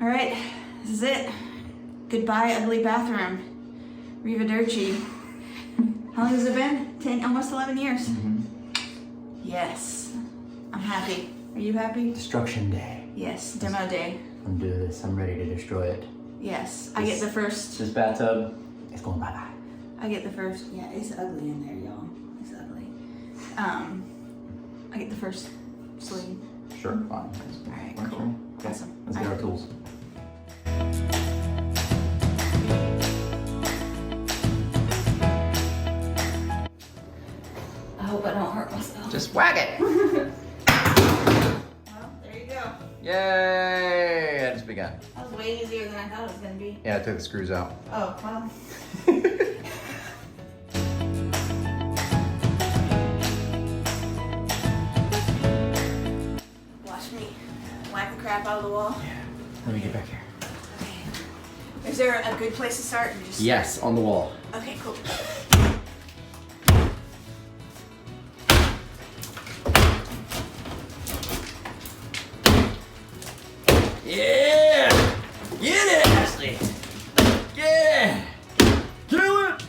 All right, this is it. Goodbye, ugly bathroom. Arrivederci. How long has it been? 10, almost 11 years. Yes, I'm happy. Are you happy? Destruction day. Yes, demo day. I'm doing this. I'm ready to destroy it. Yes, I get the first. This bathtub, it's going bye-bye. I get the first. Yeah, it's ugly in there, y'all. It's ugly. I get the first sleeve. Sure, fine. All right, Works cool. for me. Okay, Awesome. let's get our tools. I hope I don't hurt myself. Just whack it. Well, there you go. Yay! It's begun. That was way easier than I thought it was gonna be. Yeah, I took the screws out. Oh, well. Watch me whack the crap out of the wall. Yeah. Let me get back here. Okay. Is there a good place to start? Or just Yes, on the wall. Okay, cool. Yeah! Get it, Ashley! Yeah! Kill it!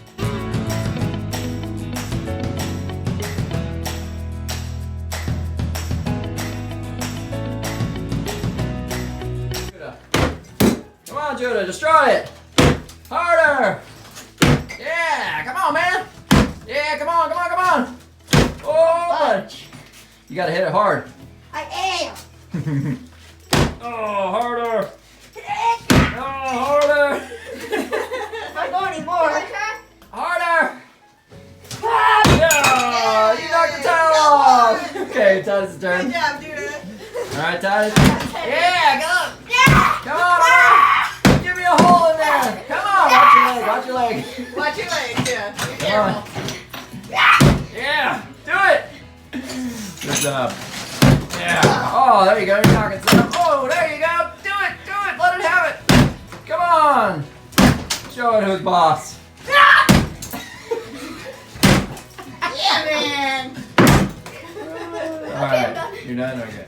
Come on, Judah, destroy it! Harder! Yeah, come on, man! Yeah, come on, come on, come on! Oh, you gotta hit it hard. I am! Oh, harder! Oh, harder! If I go anymore. Harder! No, you knocked the towel off! Okay, Titus' turn. Good job, dude. Alright, Titus. Yeah, come on! Come on, man! Give me a hole in there! Come on, watch your leg, watch your leg. Watch your legs, yeah. Be Come on. careful. Yeah, do it! Good job. Yeah. Oh, there you go. You're knocking some. Oh, there you go. Do it. Do it. Let it have it. Come on. Show it who's boss. Yeah, man. All right. You're done? Okay.